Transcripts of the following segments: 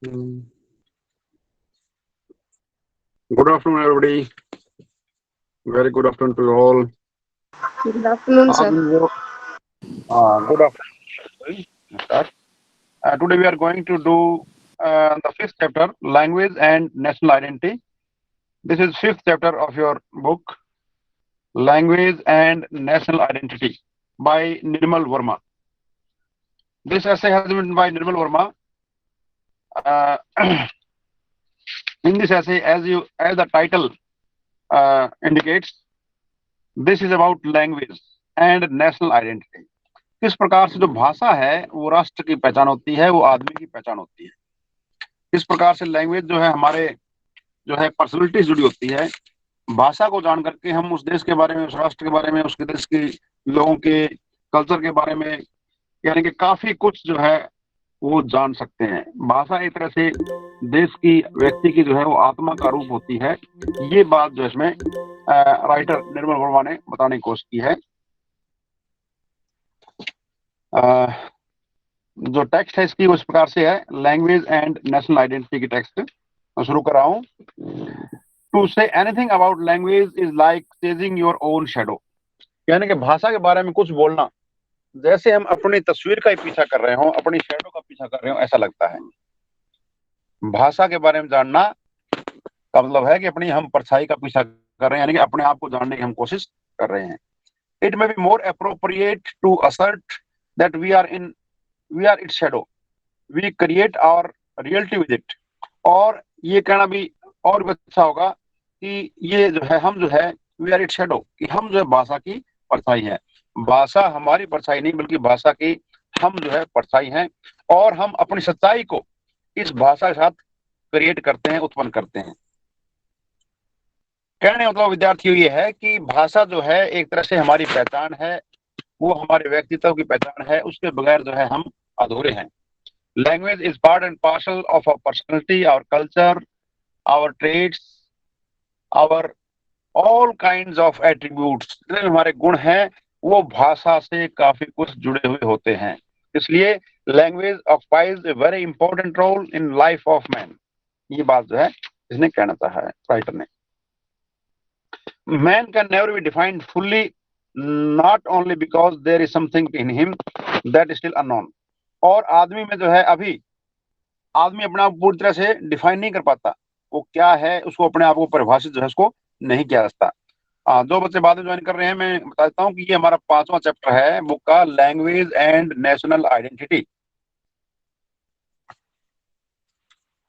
Mm. Good afternoon, everybody. Very good afternoon to you all. Good afternoon, आज sir. हम लोग good afternoon. Start. Today we are going to do the fifth chapter, language and national identity. This is fifth chapter of your book, Language and National Identity, by Nirmal Verma. This essay has been by Nirmal Verma. Uh, in this essay, as the title indicates, this is about language and national identity. किस प्रकार से जो भाषा है वो राष्ट्र की पहचान होती है, वो आदमी की पहचान होती है। किस प्रकार से लैंग्वेज जो है हमारे जो है पर्सनैलिटी जुड़ी होती है। भाषा को जान करके हम उस देश के बारे में, उस राष्ट्र के बारे में, उसके देश के लोगों के कल्चर के बारे में, यानी कि काफी कुछ जो है वो जान सकते हैं। भाषा एक तरह से देश की, व्यक्ति की जो है वो आत्मा का रूप होती है। ये बात जो इसमें राइटर निर्मल वर्मा ने बताने की कोशिश की है। जो टेक्स्ट है इसकी उस प्रकार से है, लैंग्वेज एंड नेशनल आइडेंटिटी की टेक्स्ट मैं शुरू कर रहा हूँ। To say anything about language is like chasing your own shadow, यानी कि भाषा के बारे में कुछ बोलना जैसे हम अपनी तस्वीर का ही पीछा कर रहे हो, अपनी शेडो का पीछा कर रहे हो, ऐसा लगता है। भाषा के बारे में जानना का मतलब है कि अपनी हम परछाई का पीछा कर रहे हैं, यानी कि अपने आप को जानने की हम कोशिश कर रहे हैं। It may be more appropriate to assert that we are its shadow, we create our reality with it. और ये कहना भी और भी अच्छा होगा कि ये जो है हम जो है वी आर इट शेडो, कि हम जो है भाषा की परछाई है। भाषा हमारी परछाई नहीं बल्कि भाषा की हम जो है परछाई हैं, और हम अपनी सच्चाई को इस भाषा के साथ क्रिएट करते हैं, उत्पन्न करते हैं। कहने मतलब विद्यार्थियों ये है कि भाषा जो है एक तरह से हमारी पहचान है, वो हमारे व्यक्तित्व की पहचान है, उसके बगैर जो है हम अधूरे हैं। Language is part and parcel of our personality, our culture, our trades, our all kinds of attributes. जितने भी हमारे गुण हैं वो भाषा से काफी कुछ जुड़े हुए होते हैं। इसलिए language occupies a very important role in life of man. ये बात जो है इसने कहना चाहा है राइटर ने। Man can never be defined fully, not only because there is something in him that is still unknown. और आदमी में जो है अभी आदमी अपने आप पूरी तरह से डिफाइन नहीं कर पाता, वो क्या है उसको अपने आप को परिभाषित जो है उसको नहीं किया जाता। दो बच्चे बाद में ज्वाइन कर रहे हैं, मैं बता देता हूँ कि ये हमारा 5वां चैप्टर है बुक का, language and national identity.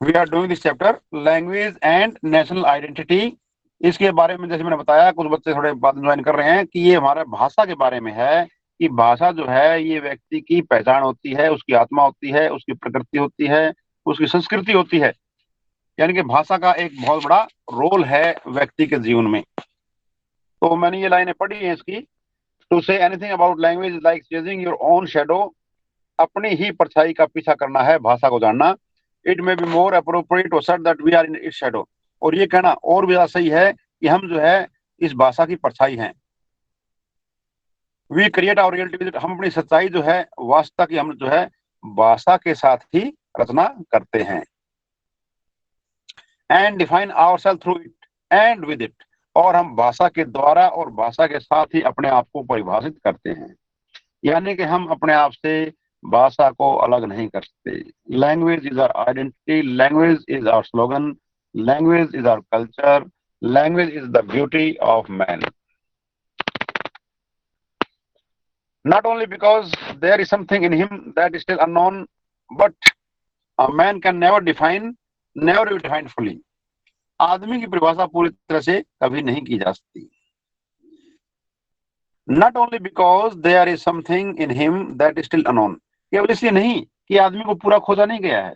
We are doing this chapter, language and national identity. इसके बारे में जैसे मैंने बताया, कुछ बच्चे थोड़े बाद में ज्वाइन कर रहे हैं, कि ये हमारा भाषा के बारे में है, कि भाषा जो है ये व्यक्ति की पहचान होती है, उसकी आत्मा होती है, उसकी प्रकृति होती है, उसकी संस्कृति होती है। यानी कि भाषा का एक बहुत बड़ा रोल है व्यक्ति के जीवन में। तो मैंने ये लाइनें पढ़ी हैं इसकी। To say anything about language like chasing your own shadow, अपनी ही परछाई का पीछा करना है भाषा को जानना। It may be more appropriate to assert that we are in its shadow, और ये कहना और भी ज्यादा सही है कि हम जो है इस भाषा की परछाई हैं। We create our reality with, हम अपनी सच्चाई जो है, वास्तव की हम जो है भाषा के साथ ही रचना करते हैं। And define ourselves through it and with it, और हम भाषा के द्वारा और भाषा के साथ ही अपने आप को परिभाषित करते हैं। यानी कि हम अपने आप से भाषा को अलग नहीं कर सकते। Language is our identity, language is our slogan, language is our culture, language is the beauty of man. Not only because there is something in him that is still unknown, but a man can never be defined fully. आदमी की परिभाषा पूरी तरह से कभी नहीं की जा सकती। Not only because there is something in him that is still unknown, केवल इसलिए नहीं कि आदमी को पूरा खोजा नहीं गया है,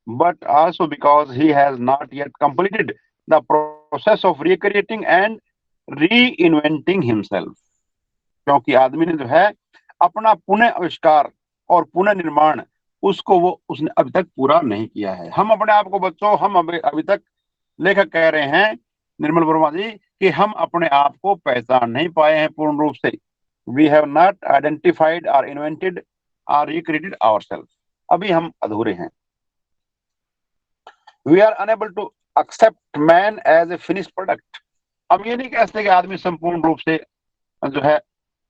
but also because he has not yet completed the process of recreating and reinventing himself. क्योंकि आदमी ने जो है अपना पुनः आविष्कार और पुनः निर्माण उसको वो उसने अभी तक पूरा नहीं किया है। हम अपने आप को बच्चों, हम अभी तक, लेखक कह रहे हैं निर्मल वर्मा जी, कि हम अपने आप को पहचान नहीं पाए हैं पूर्ण रूप से। वी हैव नॉट आइडेंटिफाइड और इन्वेंटेड और रिक्रिएटेड आवरसेल्फ, अभी हम अधूरे हैं। We are unable to accept man as a finished product. हम ये नहीं कह सकते कि आदमी संपूर्ण रूप से जो है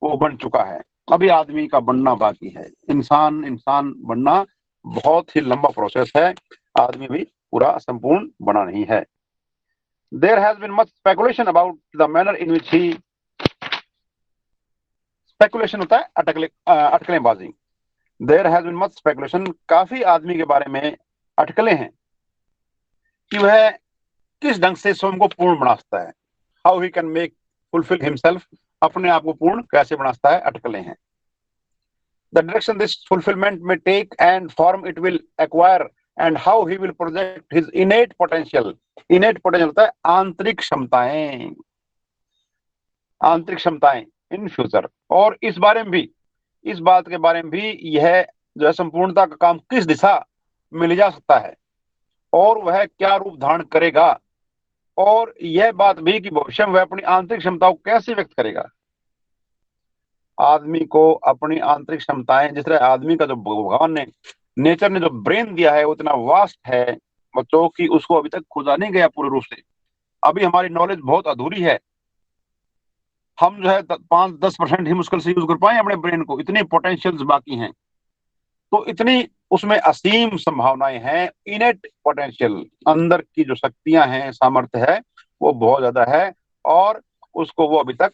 वो बन चुका है, अभी आदमी का बनना बाकी है। इंसान इंसान बनना बहुत ही लंबा प्रोसेस है, आदमी भी पूरा संपूर्ण बना नहीं है। There has been much speculation about the manner in which he, speculation होता है अटकलेबाजी। There has been much speculation, काफी आदमी के बारे में अटकलें हैं कि वह किस ढंग से स्वयं को पूर्ण बना सकता है, how he can make fulfil himself, अपने आप को पूर्ण कैसे बना सकता है, अटकलें हैं। The direction this fulfillment may take and form it will acquire and how he will project his innate potential. Innate potential होता है आंतरिक क्षमताएं, आंतरिक क्षमताएं इन फ्यूचर। और इस बारे में भी, इस बात के बारे में भी, यह जो है संपूर्णता का काम किस दिशा में ले जा सकता है और वह क्या रूप धारण करेगा, और यह बात भी कि भविष्य में वह अपनी आंतरिक क्षमताओं को कैसे व्यक्त करेगा। आदमी को अपनी आंतरिक क्षमताएं, जिस तरह आदमी का जो भगवान ने, नेचर ने जो ब्रेन दिया है वो इतना वास्ट है बच्चों की, उसको अभी तक खोजा नहीं गया पूरे रूप से। अभी हमारी नॉलेज बहुत अधूरी है, हम जो है 5-10% ही मुश्किल से यूज कर पाए अपने ब्रेन को, इतनी पोटेंशियल्स बाकी हैं। तो इतनी उसमें असीम संभावनाएं हैं, इनेट पोटेंशियल, अंदर की जो शक्तियां हैं, सामर्थ्य है, वो बहुत ज्यादा है और उसको वो अभी तक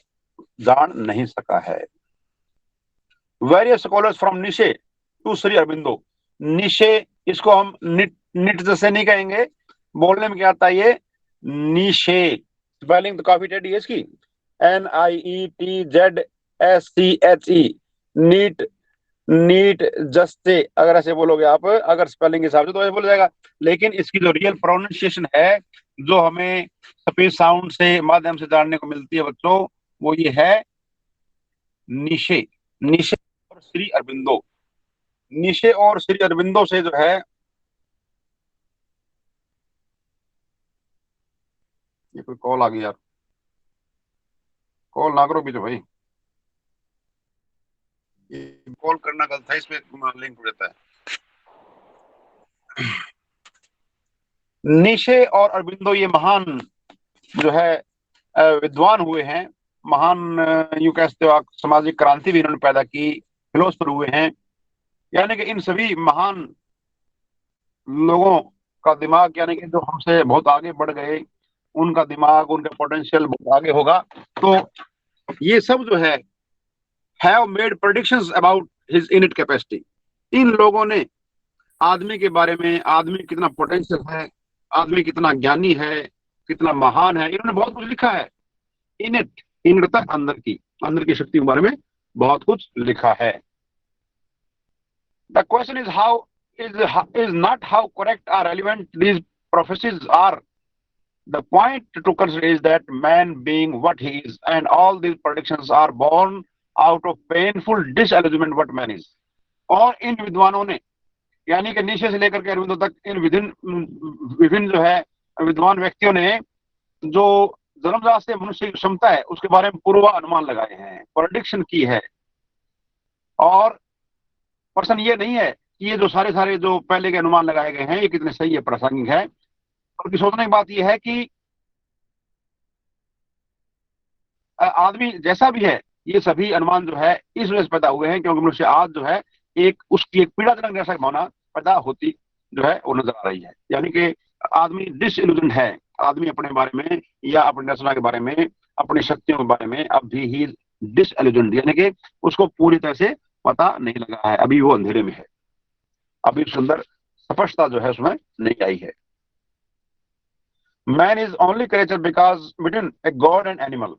जान नहीं सका है। Various scholars from Nietzsche to Shri Aurobindo. Nietzsche, इसको हम निट जैसे नहीं कहेंगे, बोलने में क्या आता है ये निशे, स्पेलिंग तो काफी टेढ़ी है इसकी, NIETZSCHE, नीट, नीट जस्ते, अगर ऐसे बोलोगे आप, अगर स्पेलिंग के हिसाब से तो ऐसे बोला जाएगा, लेकिन इसकी जो रियल प्रोनाउंसिएशन है, जो हमें स्पीच साउंड से माध्यम से जानने को मिलती है बच्चों, वो ये है निशे। निशे और श्री अरबिंदो, निशे और श्री अरबिंदो से जो है, ये कोई कॉल आ गई यार, कॉल ना करो भी तो भाई, ये कॉल करना गलत है, इसमें लिंक रहता है। निशे और अरबिंदो ये महान जो है विद्वान हुए हैं, महान यूं कह सकते हो आप, सामाजिक क्रांति भी इन्होंने पैदा की, फिलोसफर हुए हैं। यानी कि इन सभी महान लोगों का दिमाग, यानी कि जो हमसे बहुत आगे बढ़ गए, उनका दिमाग, उनका पोटेंशियल बहुत आगे होगा। तो ये सब जो है have made predictions about his innate capacity. इन लोगों ने आदमी के बारे में, आदमी कितना पोटेंशियल है, आदमी कितना ज्ञानी है, कितना महान है, इन्होंने बहुत कुछ लिखा है। इनट, इनट तक अंदर की शक्ति के बारे में बहुत कुछ लिखा है। The question is how is not how correct or relevant these prophecies are. The point to consider is that man being what he is, and all these predictions are born out of painful disillusionment what man is. और इन विद्वानों ने, यानी कि नीचे से लेकर के अरविंदो तक, इन विभिन्न जो है विद्वान व्यक्तियों ने जो जन्मजात से मनुष्य की क्षमता है उसके बारे में पूर्वानुमान लगाए हैं, प्रेडिक्शन की है। और प्रश्न ये नहीं है कि ये जो सारे जो पहले के अनुमान लगाए गए हैं ये कितने सही है, प्रासंगिक है, बल्कि सोचने की बात यह है कि आदमी जैसा भी है, ये सभी अनुमान जो है इस वजह से पैदा हुए हैं क्योंकि मनुष्य आज जो है एक उसकी एक पीड़ाजनक जैसा भावना पैदा होती जो है वो नजर आ रही है। यानी कि आदमी डिसइल्यूजन है, आदमी अपने बारे में या अपनी रचना के बारे में, अपनी शक्तियों के बारे में अब भी ही डिसइल्यूजन, यानी कि उसको पूरी तरह से पता नहीं लगा है, अभी वो अंधेरे में है, अभी सुंदर स्पष्टता जो है उसमें नहीं आई है। Man is only creature because between a god and animal.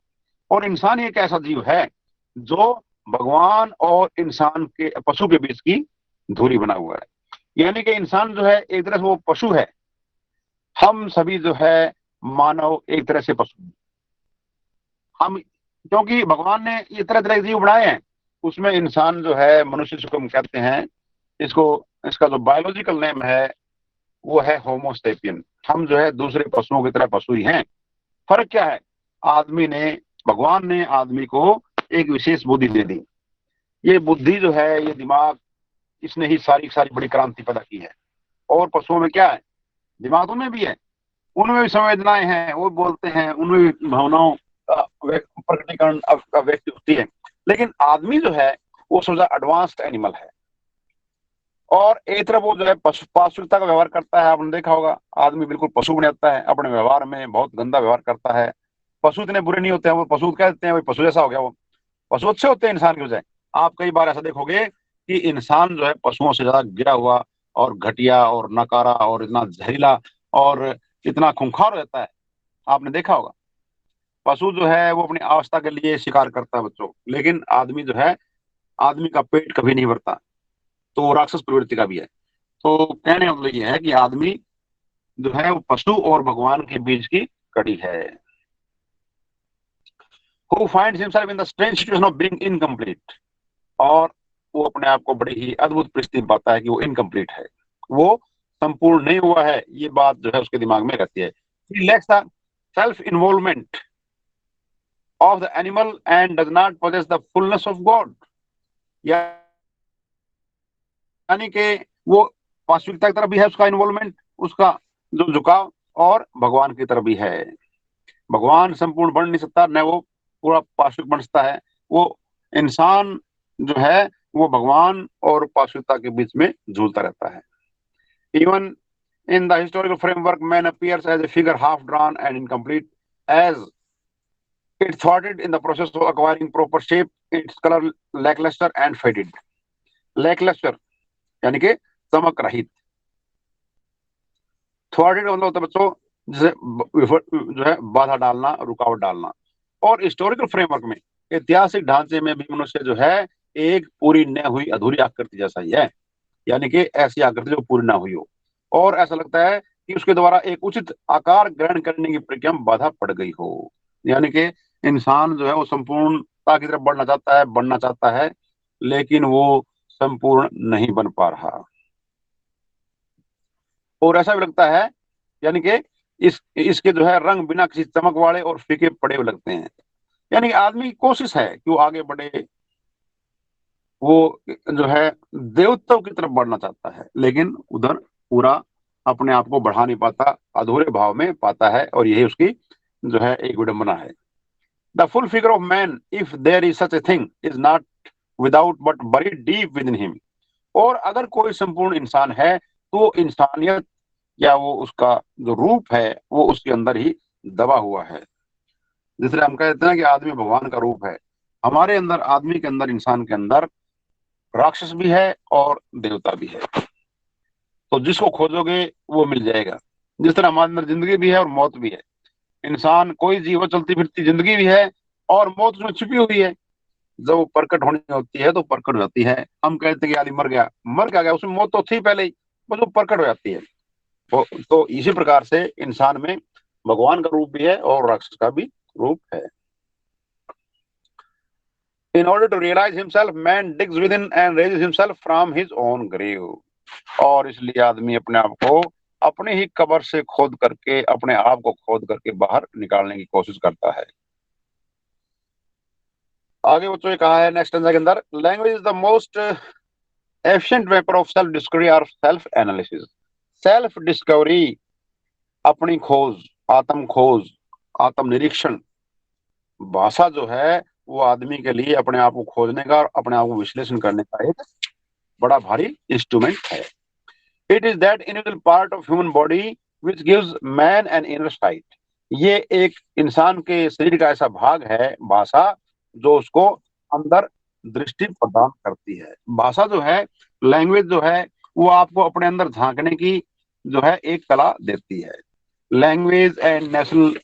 और इंसान एक ऐसा जीव है जो भगवान और इंसान के, पशु के बीच की दूरी बना हुआ है। यानी कि इंसान जो है एक तरह से वो पशु है, हम सभी जो है मानव एक तरह से पशु हैं। हम, क्योंकि भगवान ने ये तरह तरह के जीव बनाए हैं, उसमें इंसान जो है, मनुष्य जिसको हम कहते हैं, इसको, इसका जो बायोलॉजिकल नेम है वो है होमोसेपियन। हम जो है दूसरे पशुओं की तरह पशु ही हैं। फर्क क्या है, आदमी ने, भगवान ने आदमी को एक विशेष बुद्धि दे दी। ये बुद्धि जो है, ये दिमाग, इसने ही सारी बड़ी क्रांति पैदा की है। और पशुओं में क्या है, दिमाग में भी है, उनमें भी संवेदनाएं हैं, वो बोलते हैं, उनमें भी भावनाओं का प्रकटीकरण व्यक्ति होती है। लेकिन आदमी जो है वो सबसे एडवांस्ड एनिमल है, और एक तरफ वो जो है पाशुता का व्यवहार करता है। आपने देखा होगा, आदमी बिल्कुल पशु बन जाता है, अपने व्यवहार में बहुत गंदा व्यवहार करता है। पशु इतने बुरे नहीं होते हैं, वो पशु कह देते हैं वही पशु जैसा हो गया वो। पशु अच्छे होते हैं इंसान की बजाय। आप कई बार ऐसा देखोगे कि इंसान जो है पशुओं से ज्यादा गिरा हुआ और घटिया और नकारा और इतना जहरीला और इतना खूंखार हो जाता है, आपने देखा होगा। पशु जो है वो अपनी अवस्था के लिए शिकार करता है बच्चों, लेकिन आदमी जो है, आदमी का पेट कभी नहीं भरता, तो वो राक्षस प्रवृत्ति का भी है। तो कहने का मतलब ये है कि आदमी जो है वो पशु और भगवान के बीच की कड़ी है। Who finds himself in the strange situation of being incomplete, और वो अपने आप को बड़ी ही अद्भुत परिस्थिति में पाता है कि वो इनकम्प्लीट है, वो संपूर्ण नहीं हुआ है। ये बात जो है उसके दिमाग में रहती है। He lacks the self involvement of the animal and does not possess the fullness of God. यानी कि वो वास्तविकता की तरफ भी है उसका इन्वॉल्वमेंट, उसका जो झुकाव, और भगवान की तरफ भी है। भगवान संपूर्ण बन नहीं सकता, न वो पूरा पार्श्विक बन सकता है। वो इंसान जो है वो भगवान और पार्श्विकता के बीच में झूलता रहता है। Even in the historical framework man appears as a figure half drawn and incomplete as it thoughted in the process of acquiring proper shape, its colour lacklustre and faded. Lacklustre यानी कि चमक रहित, थॉटेड मतलब होता है बच्चों जैसे जो है बाधा डालना, रुकावट डालना। और हिस्टोरिकल फ्रेमवर्क में, ऐतिहासिक ढांचे में भी मनुष्य जो है एक पूरी न हुई अधूरी आकृति जैसा ही है, यानी कि ऐसी आकृति जो पूरी ना हुई हो, और ऐसा लगता है कि उसके द्वारा एक उचित आकार ग्रहण करने की प्रक्रिया में बाधा पड़ गई हो। यानी कि इंसान जो है वो संपूर्णता की तरफ बढ़ना चाहता है, बनना चाहता है, लेकिन वो संपूर्ण नहीं बन पा रहा। और ऐसा भी लगता है, यानी कि इसके जो है रंग बिना किसी चमक वाले और फीके पड़े हुए लगते हैं। यानी कि आदमी की कोशिश है कि वो आगे बढ़े, वो जो है देवत्व की तरफ बढ़ना चाहता है, लेकिन उधर पूरा अपने आप को बढ़ा नहीं पाता, अधूरे भाव में पाता है, और यही उसकी जो है एक विडंबना है। The full figure of man, if there is such a thing, is not without but buried deep within him. और अगर कोई संपूर्ण इंसान है तो इंसानियत या वो उसका जो रूप है वो उसके अंदर ही दबा हुआ है। जिससे हम कहते हैं कि आदमी भगवान का रूप है। हमारे अंदर, आदमी के अंदर, इंसान के अंदर राक्षस भी है और देवता भी है। तो जिसको खोजोगे वो मिल जाएगा। जिस तरह हमारे अंदर जिंदगी भी है और मौत भी है। इंसान कोई जीव चलती फिरती जिंदगी भी है और मौत उसमें छुपी हुई है। जब वो प्रकट होनी होती है तो प्रकट हो जाती है। हम कहते हैं कि आदमी मर गया, मर क्या गया, उसमें मौत तो थी पहले ही, बस वो प्रकट हो जाती है। तो इसी प्रकार से इंसान में भगवान का रूप भी है और राक्षस का भी रूप है। In order to realize himself, man digs within and raises himself from his own grave. और इसलिए आदमी अपने आप को अपने ही कब्र से खोद करके, अपने आप को खोद करके बाहर निकालने की कोशिश करता है। आगे बच्चों ने कहा है नेक्स्ट के अंदर, language is the most efficient weapon of self discovery और सेल्फ एनालिसिस। सेल्फ डिस्कवरी, अपनी खोज, आत्म खोज, आत्म निरीक्षण। भाषा जो है वो आदमी के लिए अपने आप को खोजने का और अपने आप को विश्लेषण करने का एक बड़ा भारी इंस्ट्रूमेंट है। It is that individual part of human body which gives man an inner site. ये एक इंसान के शरीर का ऐसा भाग है भाषा, जो उसको अंदर दृष्टि प्रदान करती है। भाषा जो है, लैंग्वेज जो है, वो आपको अपने अंदर झांकने की जो है एक कला देती है। लैंग्वेज एंड नेशनल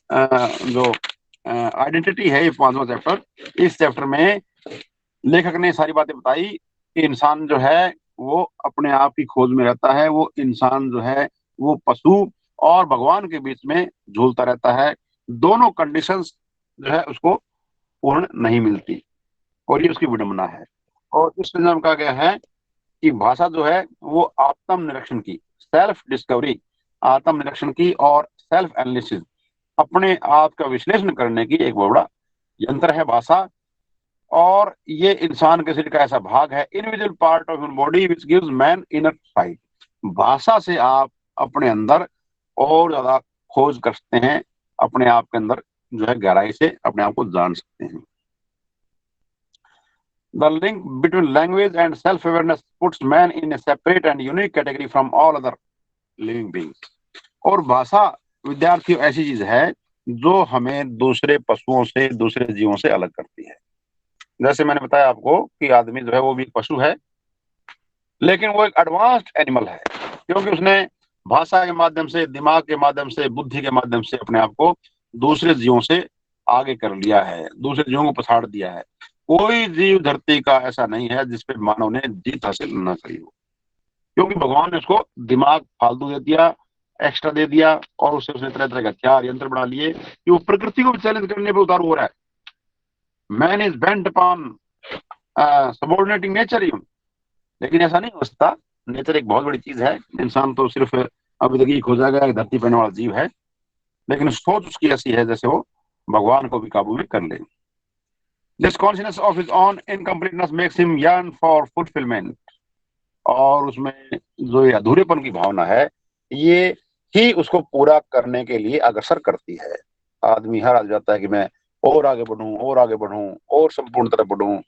जो आइडेंटिटी है, ये 5वां चैप्टर। इस चैप्टर में लेखक ने सारी बातें बताई कि इंसान जो है वो अपने आप की खोज में रहता है। वो इंसान जो है वो पशु और भगवान के बीच में झूलता रहता है। दोनों कंडीशंस जो है उसको पूर्ण नहीं मिलती, और ये उसकी विडंबना है। और इस में कहा गया है कि भाषा जो है वो आत्म निरीक्षण की, सेल्फ डिस्कवरी, आत्म निरीक्षण की और सेल्फ एनालिसिस, अपने आप का विश्लेषण करने की एक बड़ा यंत्र है भाषा। और ये इंसान के शरीर का ऐसा भाग है, individual part of human body which gives man inner site. भाषा से आप अपने अंदर और ज्यादा खोज कर सकते हैं, अपने आप के अंदर जो है गहराई से अपने आप को जान सकते हैं। The link between language and self-awareness puts man in a separate and unique category from all other living beings. और भाषा विद्यार्थियों ऐसी चीज है जो हमें दूसरे पशुओं से, दूसरे जीवों से अलग करती है। जैसे मैंने बताया आपको कि आदमी जो है वो भी एक पशु है, लेकिन वो एक एडवांस्ड एनिमल है, क्योंकि उसने भाषा के माध्यम से, दिमाग के माध्यम से, बुद्धि के माध्यम से अपने आप को दूसरे जीवों से आगे कर लिया है, दूसरे जीवों को पछाड़ दिया है। कोई जीव धरती का ऐसा नहीं है जिसपे मानव ने जीत हासिल न करी हो, क्योंकि भगवान ने उसको दिमाग फालतू दे दिया, एक्स्ट्रा दे दिया, और उससे उसने तरह तरह के हथियार यंत्र बना लिए कि वो प्रकृति को भी चैलेंज करने पर उतारू हो रहा है। Man is bent upon subordinating nature you, लेकिन ऐसा नहीं हो सकता। नेचर एक बहुत बड़ी चीज है, इंसान तो सिर्फ अभी तक ही खोजा गया धरती पर रहने वाला जीव है, लेकिन सोच उसकी ऐसी है जैसे वो भगवान को भी काबू में कर ले। This consciousness of his on incompleteness makes him yearn for fulfilment, और उसमें जो ये अधूरेपन की भावना है, ये ही उसको पूरा करने के लिए अग्रसर करती है। आदमी हर आदमी चाहता है कि मैं और आगे बढ़ूं, और आगे बढ़ूं, और संपूर्ण तरह बढ़ूं,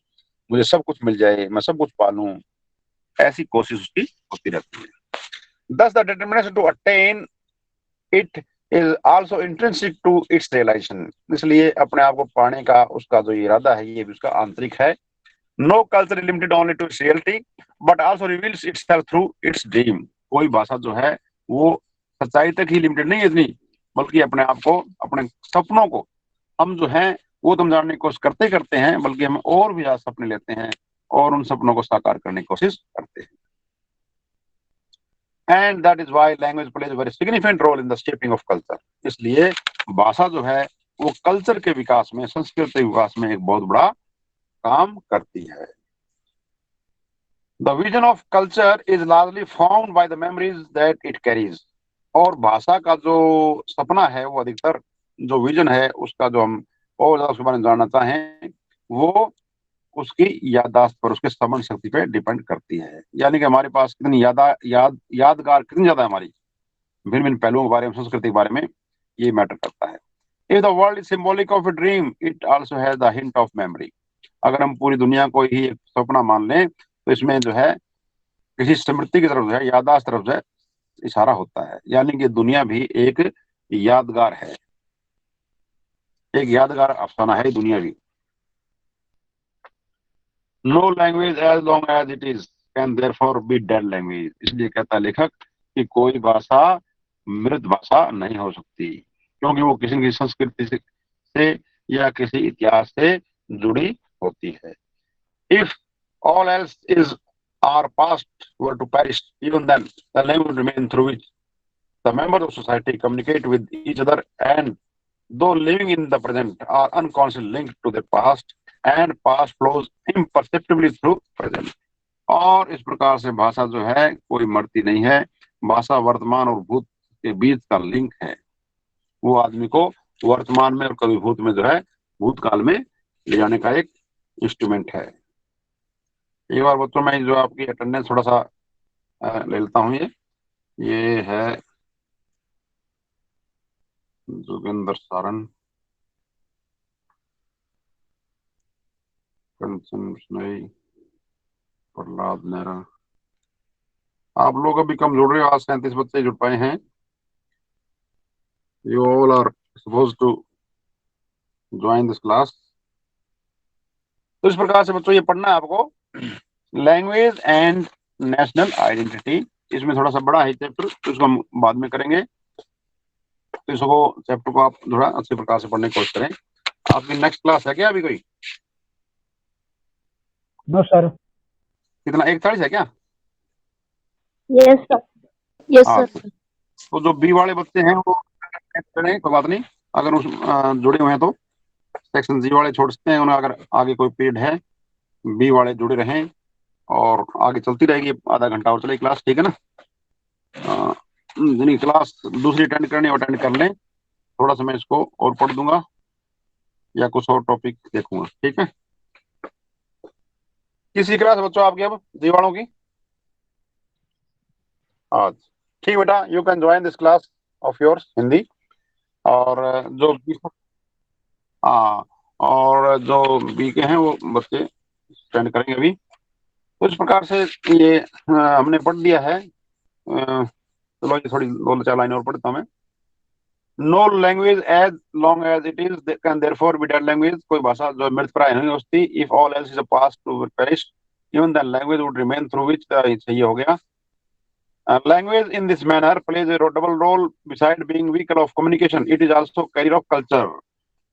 मुझे सब कुछ मिल जाए, मैं सब कुछ पालूं, ऐसी कोशिश उसकी होती रहती है। Thus, the determination to attain it is also intrinsic to its realization. इसलिए अपने आप को पाने का उसका जो इरादा है, ये भी उसका आंतरिक है। No culture is limited only to its reality, but also reveals itself through its dream. कोई भाषा जो है वो सच्चाई तक ही लिमिटेड नहीं है इतनी, बल्कि अपने आप को, अपने सपनों को हम जो हैं वो तो हम जानने की कोशिश करते करते हैं, बल्कि हम और भी ज्यादा सपने लेते हैं और उन सपनों को साकार करने की कोशिश करते हैं। And that is why language plays very significant role in the shaping of culture. इसलिए भाषा जो है वो कल्चर के विकास में, संस्कृति के विकास में एक बहुत बड़ा काम करती है। The vision of culture is largely formed by the memories that it carries. और भाषा का जो सपना है वो अधिकतर, जो विजन है उसका, जो हम और ज्यादा उसके बारे में जानना चाहें, वो उसकी याददाश्त पर, उसके स्मरण शक्ति पे डिपेंड करती है। यानी कि हमारे पास कितनी यादगार कितनी ज्यादा है हमारी, भिन्न भिन्न पहलुओं के बारे में, संस्कृति के बारे में, ये मैटर करता है। If the world is symbolic of a dream, it also has the hint of memory. अगर हम पूरी दुनिया को ही एक सपना मान लें, तो इसमें जो है किसी स्मृति की तरफ जो है, याददाश्त तरफ जो है इशारा होता है। यानी कि दुनिया भी एक यादगार है, एक यादगार अफसाना है दुनिया भी। No language as long as it is can therefore be dead language. इसलिए कहता है लेखक कि कोई भाषा मृत भाषा नहीं हो सकती, क्योंकि वो किसी न किसी संस्कृति से या किसी इतिहास से जुड़ी होती है। If all else is our past were to perish, even then the language would remain through which the members of society communicate with each other, and though living in the present are unconsciously linked to the past, and past flows imperceptibly through present। और इस प्रकार से भाषा जो है कोई मरती नहीं है। भाषा वर्तमान और भूत के बीच का लिंक है। वो आदमी को वर्तमान में और कभी भूत में जो है, भूतकाल में ले जाने का एक इंस्ट्रूमेंट है। एक बार बच्चों में जो आपकी अटेंडेंस थोड़ा सा ले लेता हूँ। ये है जोगिंदर सारन, कंचन बिश्नोई, प्रहलाद नेहरा। आप लोग अभी कम जुड़ रहे हो, आज 37 बच्चे जुड़ पाए हैं। You all are suppose to join this class. तो इस प्रकार से बच्चों ये पढ़ना है आपको, लैंग्वेज एंड नेशनल आइडेंटिटी। इसमें थोड़ा सा बड़ा है चैप्टर, तो इसको हम बाद में करेंगे। तो इसको चैप्टर को आप थोड़ा अच्छे प्रकार से पढ़ने की कोशिश करें। आपकी नेक्स्ट क्लास है क्या अभी कोई? No sir. कितना, 41 है क्या? Yes sir. यस हाँ, सर। तो जो बी वाले बच्चे हैं वो करें, कोई बात नहीं। अगर उस जुड़े हुए हैं तो सेक्शन जी वाले छोड़ सकते हैं, उन्हें अगर आगे कोई पीरियड है, बी वाले जुड़े रहें और आगे चलती रहेगी। आधा घंटा और चलेगी क्लास, ठीक है ना? जिन्हें क्लास दूसरी अटेंड करनी अटेंड कर लें। थोड़ा सा मैं इसको और पढ़ दूंगा या कुछ और टॉपिक देखूंगा, ठीक है? किसी क्लास बच्चों आपकी अब जी वालों की आज? ठीक बेटा, you can join this class. Of yours Hindi. और जो हाँ, और जो बी के हैं वो बच्चे स्टैंड करेंगे अभी। तो इस प्रकार से ये हमने पढ़ लिया है। चलो ये थोड़ी 2-4 लाइन और पढ़ता हूं मैं। No language as long as it is can therefore be dead language, कोई भाषा जो मृतप्राय नहीं होती। If all else is past to perish even the language would remain through which, सही हो गया। Language in this manner plays a double role beside being vehicle of communication it is also carrier of culture.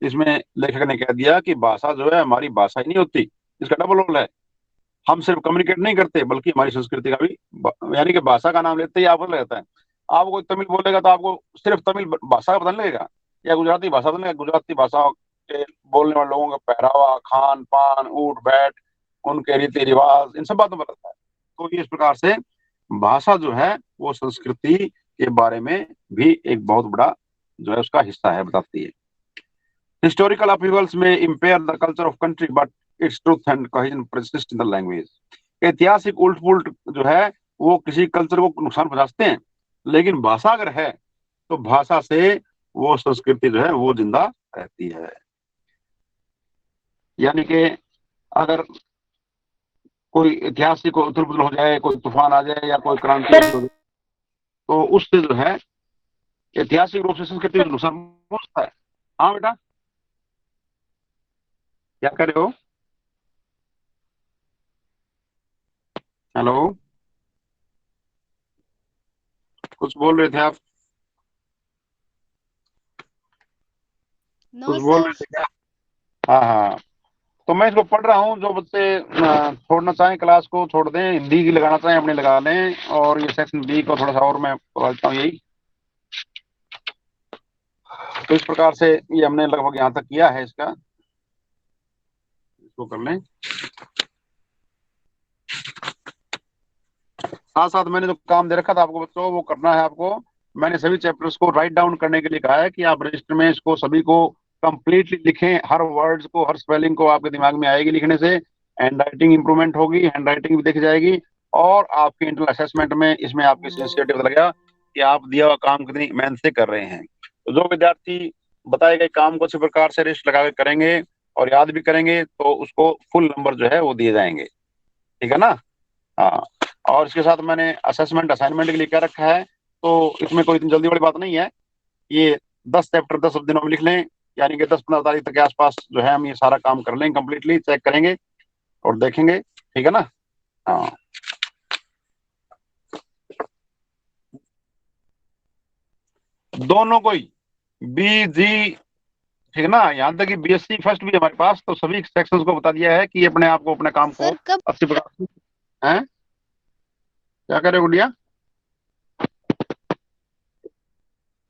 इसमें लेखक ने कह दिया कि भाषा जो है हमारी भाषा ही नहीं होती, इसका डबल रोल है। हम सिर्फ कम्युनिकेट नहीं करते बल्कि हमारी संस्कृति का भी, यानी कि भाषा का नाम लेते ही आपको लगता है, आप कोई तमिल बोलेगा तो आपको सिर्फ तमिल भाषा का पता नहीं लगेगा, या गुजराती भाषा तो नहीं, गुजराती भाषा के बोलने वाले लोगों का पहरावा, खान पान, उठ बैठ, उनके रीति रिवाज, इन सब बातों पर लगता है। तो ये इस प्रकार से भाषा जो है वो संस्कृति के बारे में भी एक बहुत बड़ा जो है उसका हिस्सा है, बताती है। हिस्टोरिकल अपहीवल्स में impair the culture of country but its truth and cohesion persist in the language. ऐतिहासिक उल्ट पुल्ट जो है वो किसी कल्चर को नुकसान पहुंचाते हैं, लेकिन भाषा अगर है तो भाषा से वो संस्कृति जो है वो जिंदा रहती है। यानी कि अगर कोई ऐतिहासिक उथल पुथल हो जाए, कोई तूफान आ जाए या कोई क्रांति हो जाए, तो उससे जो है ऐतिहासिक रूप से संस्कृति को नुकसान पहुंचता है। हाँ बेटा, क्या कर रहे हो? हेलो, कुछ बोल रहे थे आप? नो कुछ बोल सर। रहे थे क्या? हाँ हाँ, तो मैं इसको पढ़ रहा हूँ। जो बच्चे छोड़ना चाहें क्लास को छोड़ दें, हिंदी की लगाना चाहें अपने लगा लें, और ये सेक्शन बी को थोड़ा सा और मैं पढ़ता हूँ यही। तो इस प्रकार से ये हमने लगभग यहाँ तक किया है, इसका इसको कर लें। साथ साथ मैंने जो काम दे रखा था आपको बच्चों, वो करना है आपको। मैंने सभी चैप्टर्स को राइट डाउन करने के लिए कहा है कि आप रजिस्टर में इसको सभी को कंप्लीटली लिखें, हर वर्ड्स को, हर स्पेलिंग को आपके दिमाग में आएगी लिखने से। हैंड राइटिंग इंप्रूवमेंट होगी, हैंड राइटिंग भी देखी जाएगी, और आपके इंटरनल असेसमेंट में इसमें आपकी सिंसियरिटी पता लगेगा कि आप दिया हुआ काम कितनी मेहनत से कर रहे हैं। तो जो विद्यार्थी बताए गए काम को अच्छे प्रकार से रिस्ट लगा के करेंगे और याद भी करेंगे तो उसको फुल नंबर जो है वो दिए जाएंगे, ठीक है ना? हाँ, और इसके साथ मैंने असेसमेंट असाइनमेंट के लिए क्या रखा है, तो इसमें कोई इतनी जल्दी वाली बात नहीं है। ये 10 चैप्टर 10 दिनों में लिख लें, यानी कि 10-15 तारीख तक के आसपास जो है हम ये सारा काम कर लेंगे, कंप्लीटली चेक करेंगे और देखेंगे, ठीक है ना? हाँ, दोनों कोई बी जी, ठीक है ना? यहाँ तक कि बीएससी फर्स्ट भी हमारे पास, तो सभी सेक्शंस को बता दिया है कि अपने आप को, अपने काम को सर कब? अच्छी प्रकार से हैं। क्या कह रहे हो गुड़िया?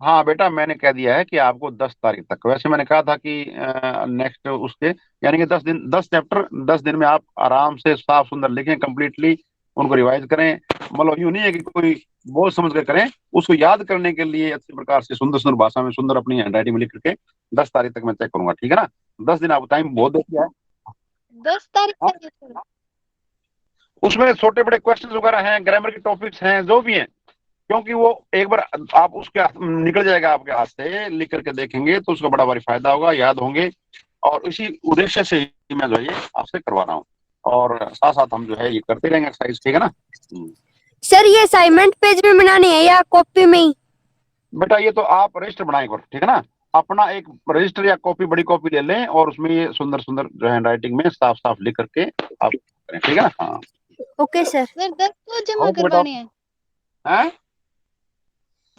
हाँ बेटा, मैंने कह दिया है कि आपको 10 तारीख तक, वैसे मैंने कहा था कि नेक्स्ट उसके, यानी कि 10 दिन, 10 चैप्टर 10 दिन में आप आराम से साफ सुंदर लिखें कंप्लीटली, उनको रिवाइज करें। मतलब यूं नहीं है कि कोई बोझ समझ कर करें, उसको याद करने के लिए अच्छी प्रकार से सुंदर सुंदर भाषा में, सुंदर अपनी हैंड राइटिंग में लिख करके 10 तारीख तक मैं चेक करूंगा, ठीक है ना? 10 दिन आपको टाइम बहुत दे दिया है। 10 तारीख हाँ? तक है सर। उसमें छोटे बड़े क्वेश्चन वगैरह हैं, ग्रामर के टॉपिक्स हैं, जो भी हैं, क्योंकि वो एक बार आप उसके निकल जाएगा आपके हाथ से, लिख करके देखेंगे तो उसका बड़ा भारी फायदा होगा, याद होंगे। और इसी उद्देश्य से ही मैं जो है ये आपसे करवा रहा हूँ, और साथ साथ हम जो है ये करते रहेंगे एक्सरसाइज, ठीक है ना? सर ये असाइनमेंट पेज में बनाने हैं या कॉपी में ही? बेटा ये तो आप रजिस्टर बनाए करो, ठीक है ना? अपना एक रजिस्टर या कॉपी, बड़ी कॉपी ले लें, और उसमें ये सुंदर सुंदर जो है राइटिंग में साफ साफ लिख करके आप करें, ठीक है ना? हाँ, ओके सर। सर 10 को जमा बेटा करवाने हैं? हैं?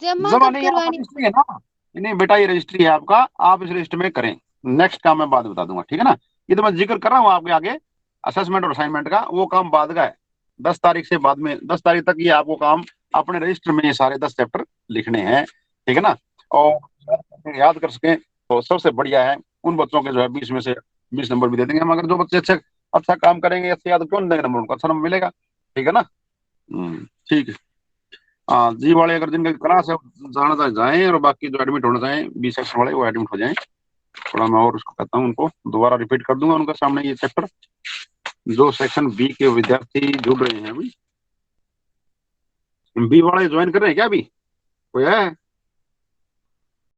जमा जमा कब नहीं है, आप करवानी? रजिस्ट्री है ना? नहीं बेटा, ये रजिस्ट्री है आपका, आप इस रजिस्टर में करें। नेक्स्ट काम मैं बाद में बता दूंगा, ठीक है ना? ये तो मैं जिक्र कर रहा हूँ आपके आगे, असेसमेंट और असाइनमेंट का, वो काम बाद का है। 10 तारीख से बाद में, 10 तारीख तक ये आपको काम अपने रजिस्टर में ये सारे 10 चैप्टर लिखने हैं, ठीक है ना? और याद कर सकें तो सबसे बढ़िया है। उन बच्चों के जो है 20 में से 20 नंबर भी दे देंगे, मगर जो बच्चे अच्छा अच्छा काम करेंगे, अच्छे याद क्यों नहीं देंगे नंबर, उनको अच्छा नंबर मिलेगा, ठीक है ना? ठीक है। हाँ, जी वाले अगर जिनका क्लास है जाना चाहे जाएं, और बाकी जो एडमिट होना चाहें बी सेक्शन वाले, वो एडमिट हो जाएं। थोड़ा मैं और उसको कहता हूँ, उनको दोबारा रिपीट कर दूंगा उनके सामने ये चैप्टर, जो सेक्शन बी के विद्यार्थी जुड़ रहे हैं अभी। बी वाले ज्वाइन कर रहे हैं क्या अभी? कोई है?